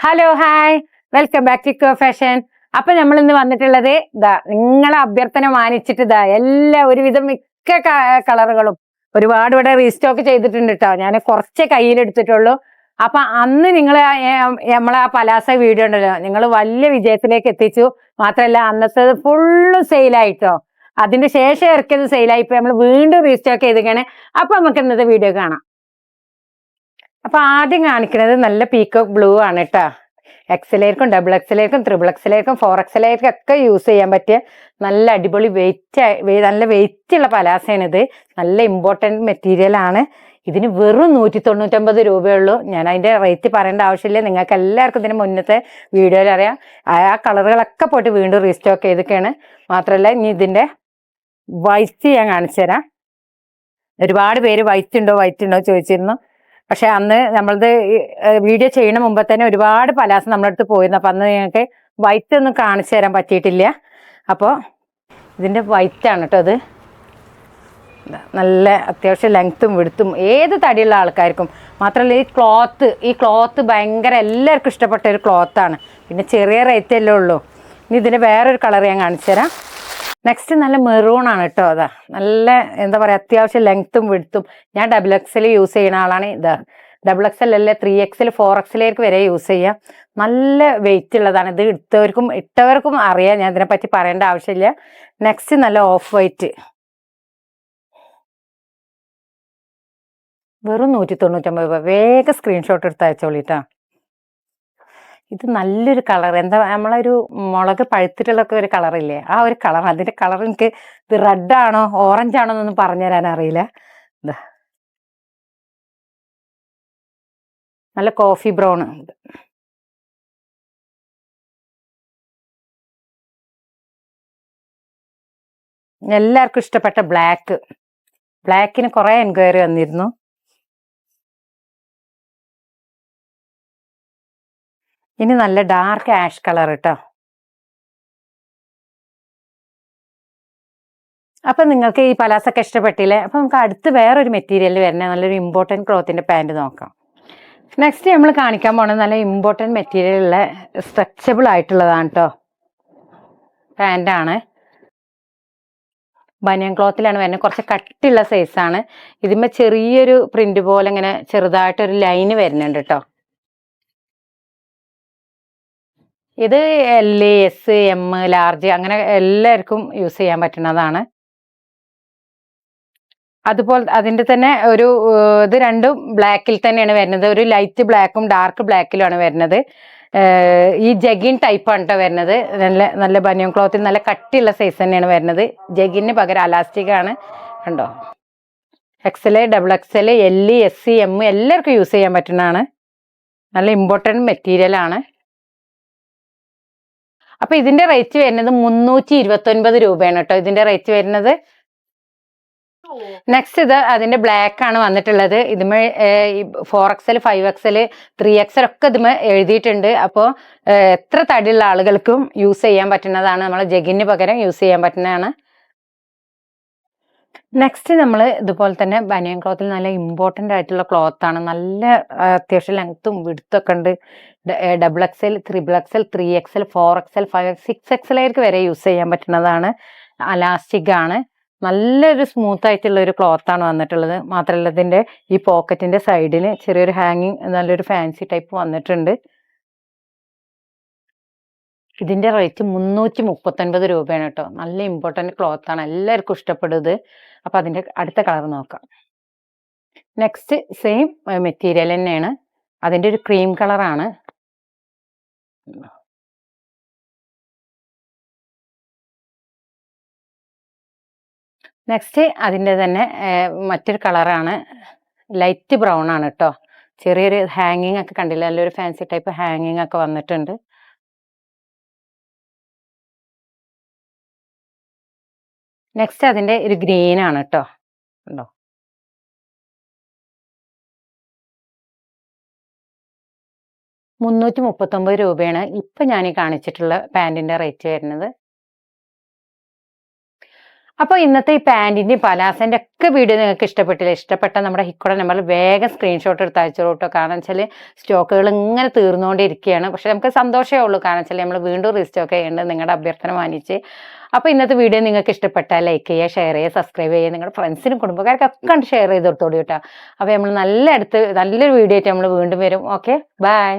Hello hi welcome back to eco fashion. അപ്പൊ നമ്മൾ ഇന്ന് വന്നിട്ടുള്ളത് നിങ്ങളെ അഭ്യർത്ഥന മാനിച്ചിട്ട് എല്ലാ ഒരുവിധം മിക്ക കളറുകളും ഒരുപാട് ഇവിടെ റീസ്റ്റോക്ക് ചെയ്തിട്ടുണ്ട് കേട്ടോ. ഞാൻ കുറച്ചേ കയ്യിലെടുത്തിട്ടുള്ളൂ. അപ്പൊ അന്ന് നിങ്ങൾ നമ്മളെ ആ പലാസ വീഡിയോ ഉണ്ടല്ലോ, നിങ്ങൾ വലിയ വിജയത്തിലേക്ക് എത്തിച്ചു. മാത്രല്ല അന്നത്തെ ഫുള്ള് സെയിലായിട്ടോ. അതിന്റെ ശേഷം ഇറക്കിയത് സെയിലായി. ഇപ്പൊ നമ്മൾ വീണ്ടും റീസ്റ്റോക്ക് ചെയ്തിരിക്കുകയാണ്. അപ്പൊ നമുക്ക് ഇന്നത്തെ വീഡിയോ കാണാം. അപ്പൊ ആദ്യം കാണിക്കുന്നത് നല്ല പീക്കോക്ക് ബ്ലൂ ആണ് കേട്ടോ. എക്സലേർക്കും ഡബിൾ എക്സലേർക്കും ത്രിബിൾ എക്സലേർക്കും 4XL ഒക്കെ യൂസ് ചെയ്യാൻ പറ്റിയ നല്ല അടിപൊളി നല്ല വെയിറ്റ് ഉള്ള പലാസയാണ് ഇത്. നല്ല ഇമ്പോർട്ടൻറ്റ് മെറ്റീരിയൽ ആണ്. ഇതിന് വെറും 199 രൂപയുള്ളൂ. ഞാൻ അതിന്റെ റേറ്റ് പറയേണ്ട ആവശ്യമില്ല, നിങ്ങൾക്ക് എല്ലാവർക്കും ഇതിന് മുന്നത്തെ വീഡിയോയിൽ അറിയാം. ആ കളറുകളൊക്കെ പോയിട്ട് വീണ്ടും റീസ്റ്റോക്ക് ചെയ്തൊക്കെയാണ്. മാത്രമല്ല ഇനി ഇതിന്റെ വൈറ്റ് ഞാൻ കാണിച്ചു തരാം. ഒരുപാട് പേര് വൈറ്റ് ഉണ്ടോ ചോദിച്ചിരുന്നു. പക്ഷെ അന്ന് നമ്മളത് വീഡിയോ ചെയ്യണ മുമ്പ് തന്നെ ഒരുപാട് പലാസം നമ്മുടെ അടുത്ത് പോയിരുന്നു. അപ്പം അന്ന് ഞങ്ങൾക്ക് വൈറ്റ് ഒന്നും കാണിച്ചു തരാൻ പറ്റിയിട്ടില്ല. അപ്പോൾ ഇതിൻ്റെ വൈറ്റാണ് കേട്ടോ. അത് നല്ല അത്യാവശ്യം ലെങ്ത്തും വിടുത്തും ഏത് തടിയുള്ള ആൾക്കാർക്കും. മാത്രമല്ല ഈ ക്ലോത്ത് ഭയങ്കര എല്ലാവർക്കും ഇഷ്ടപ്പെട്ട ഒരു ക്ലോത്താണ്. പിന്നെ ചെറിയ റേറ്റ് അല്ലേ ഉള്ളൂ. ഇനി ഇതിൻ്റെ വേറൊരു കളർ ഞാൻ കാണിച്ചു തരാം. നെക്സ്റ്റ് നല്ല മെറൂൺ ആണ് കേട്ടോ. നല്ല എന്താ പറയുക, അത്യാവശ്യം ലെങ്ത്തും വിടുത്തും. ഞാൻ ഡബിൾ എക്സൽ യൂസ് ചെയ്യുന്ന ആളാണ്. ഡബിൾ എക്സൽ അല്ല 3XL 4XL വരെ യൂസ് ചെയ്യാം. നല്ല വെയിറ്റ് ഉള്ളതാണ് ഇത്. ഇട്ടവർക്കും അറിയാം, ഞാൻ ഇതിനെപ്പറ്റി പറയേണ്ട ആവശ്യമില്ല. നെക്സ്റ്റ് നല്ല ഓഫ് വൈറ്റ്, വെറും 199 രൂപ. വേഗം സ്ക്രീൻഷോട്ട് എടുത്ത് അയച്ചോളിട്ടാ. ഇത് നല്ലൊരു കളർ, എന്താ നമ്മളൊരു മുളക് പഴുത്തിട്ടുള്ളൊക്കെ ഒരു കളറില്ലേ, ആ ഒരു കളർ. അതിന്റെ കളർ എനിക്ക് ഇത് റെഡ് ആണോ ഓറഞ്ച് ആണോ എന്നൊന്നും പറഞ്ഞു തരാൻ അറിയില്ല. നല്ല കോഫി ബ്രൗൺ. എല്ലാവർക്കും ഇഷ്ടപ്പെട്ട ബ്ലാക്കിന് കുറെ എൻക്വയറി വന്നിരുന്നു. ഇനി നല്ല ഡാർക്ക് ആഷ് കളർ കേട്ടോ. അപ്പൊ നിങ്ങൾക്ക് ഈ പലാസൊക്കെ ഇഷ്ടപ്പെട്ടില്ലേ? അപ്പൊ നമുക്ക് അടുത്ത് വേറൊരു മെറ്റീരിയൽ വരണേ, നല്ലൊരു ഇമ്പോർട്ടൻറ്റ് ക്ലോത്തിന്റെ പാൻറ് നോക്കാം. നെക്സ്റ്റ് നമ്മൾ കാണിക്കാൻ പോണത് നല്ല ഇമ്പോർട്ടൻറ്റ് മെറ്റീരിയൽ ഉള്ള സ്ട്രെച്ചബിൾ ആയിട്ടുള്ളതാണ് കേട്ടോ. പാൻറ്റാണ്, ബനിയൻ ക്ലോത്തിലാണ് വരുന്നത്. കുറച്ച് കട്ടിയുള്ള സൈസാണ്. ഇതിന്മേൽ ചെറിയൊരു പ്രിന്റ് പോലെ ഇങ്ങനെ ചെറുതായിട്ടൊരു ലൈന് വരുന്നുണ്ട് കേട്ടോ. ഇത് L, S, M, ലാർജ് അങ്ങനെ എല്ലാവർക്കും യൂസ് ചെയ്യാൻ പറ്റുന്നതാണ്. അതുപോലെ അതിന്റെ തന്നെ ഒരു ഇത് രണ്ടും ബ്ലാക്കിൽ തന്നെയാണ് വരുന്നത്. ഒരു ലൈറ്റ് ബ്ലാക്കും ഡാർക്ക് ബ്ലാക്കിലുമാണ് വരുന്നത്. ഈ ജഗിൻ ടൈപ്പാണ് കേട്ടോ വരുന്നത്. നല്ല ബനിയൻ ക്ലോത്തിൽ നല്ല കട്ടിയുള്ള സൈസ് തന്നെയാണ് വരുന്നത്. ജഗിന് പകരം അലാസ്റ്റിക് ആണ് കണ്ടോ. XL, double XL, L, S, M എല്ലാവർക്കും യൂസ് ചെയ്യാൻ പറ്റുന്നതാണ്. നല്ല ഇമ്പോർട്ടൻറ്റ് മെറ്റീരിയൽ ആണ്. അപ്പൊ ഇതിന്റെ റേറ്റ് വരുന്നത് 329 രൂപയാണ് കേട്ടോ. ഇതിന്റെ റേറ്റ് വരുന്നത്. നെക്സ്റ്റ് ഇത് അതിന്റെ ബ്ലാക്ക് ആണ് വന്നിട്ടുള്ളത്. ഇതുമേ 4XL, 5XL, 3XL ഒക്കെ ഇതുമേ എഴുതിയിട്ടുണ്ട്. അപ്പോൾ എത്ര തടിയുള്ള ആളുകൾക്കും യൂസ് ചെയ്യാൻ പറ്റുന്നതാണ്. നമ്മളെ ജഗിന് പകരം യൂസ് ചെയ്യാൻ പറ്റുന്നതാണ്. നെക്സ്റ്റ് നമ്മൾ ഇതുപോലെ തന്നെ ബനിയൻ ക്ലോത്തിൽ നല്ല ഇമ്പോർട്ടൻ്റ് ആയിട്ടുള്ള ക്ലോത്താണ്. നല്ല അത്യാവശ്യം ലെങ്ത്തും വിടുത്തൊക്കെ ഉണ്ട്. Double XL, triple XL, 3XL, 4XL, 5XL, 6XL വരെ യൂസ് ചെയ്യാൻ പറ്റുന്നതാണ്. അലാസ്റ്റിക് ആണ്. നല്ലൊരു സ്മൂത്ത് ആയിട്ടുള്ള ഒരു ക്ലോത്താണ് വന്നിട്ടുള്ളത്. മാത്രമല്ല ഇതിന്റെ ഈ പോക്കറ്റിന്റെ സൈഡിന് ചെറിയൊരു ഹാങ്ങിങ് നല്ലൊരു ഫാൻസി ടൈപ്പ് വന്നിട്ടുണ്ട്. ഇതിന്റെ റേറ്റ് 339 രൂപയാണ് കേട്ടോ. നല്ല ഇമ്പോർട്ടൻറ്റ് ക്ലോത്ത് ആണ്, എല്ലാവർക്കും ഇഷ്ടപ്പെടുന്നത്. അപ്പൊ അതിന്റെ അടുത്ത കളർ നോക്കാം. നെക്സ്റ്റ് സെയിം മെറ്റീരിയൽ തന്നെയാണ്. അതിന്റെ ഒരു ക്രീം കളറാണ്. നെക്സ്റ്റ് അതിൻ്റെ തന്നെ മറ്റൊരു കളറാണ്. ലൈറ്റ് ബ്രൗൺ ആണ് കേട്ടോ. ചെറിയൊരു ഹാങ്ങിങ് ഒക്കെ കണ്ടില്ല, നല്ലൊരു ഫാൻസി ടൈപ്പ് ഹാങ്ങിങ് ഒക്കെ വന്നിട്ടുണ്ട്. നെക്സ്റ്റ് അതിന്റെ ഒരു ഗ്രീൻ ആണ് കേട്ടോ. ഉണ്ടോ, 339 രൂപയാണ് ഇപ്പൊ ഞാൻ ഈ കാണിച്ചിട്ടുള്ള പാൻറിന്റെ റേറ്റ് വരുന്നത്. അപ്പോൾ ഇന്നത്തെ ഈ പാൻറ്റിൻ്റെയും പലാസൻ്റെ ഒക്കെ വീഡിയോ നിങ്ങൾക്ക് ഇഷ്ടപ്പെട്ടില്ല, ഇഷ്ടപ്പെട്ട നമ്മുടെ ഹിക്കോടെ നമ്പറിൽ വേഗം സ്ക്രീൻഷോട്ട് എടുത്ത് അയച്ചോളൂ കേട്ടോ. കാരണം വെച്ചാൽ സ്റ്റോക്കുകൾ ഇങ്ങനെ തീർന്നുകൊണ്ടിരിക്കുകയാണ്. പക്ഷെ നമുക്ക് സന്തോഷമേ ഉള്ളൂ, കാരണം വെച്ചാൽ നമ്മൾ വീണ്ടും റീസ്റ്റോക്ക് ചെയ്യുന്നുണ്ട് നിങ്ങളുടെ അഭ്യർത്ഥന മാനിച്ച്. അപ്പോൾ ഇന്നത്തെ വീഡിയോ നിങ്ങൾക്ക് ഇഷ്ടപ്പെട്ടാൽ ലൈക്ക് ചെയ്യുക, ഷെയർ ചെയ്യുക, സബ്സ്ക്രൈബ് ചെയ്യുക, നിങ്ങളുടെ ഫ്രണ്ട്സിനും കുടുംബക്കാർക്കൊക്കെ ഷെയർ ചെയ്ത് കൊടുത്തോളൂ കേട്ടോ. അപ്പോൾ നമ്മൾ നല്ലൊരു വീഡിയോ ആയിട്ട് നമ്മൾ വീണ്ടും വരും. Okay, by.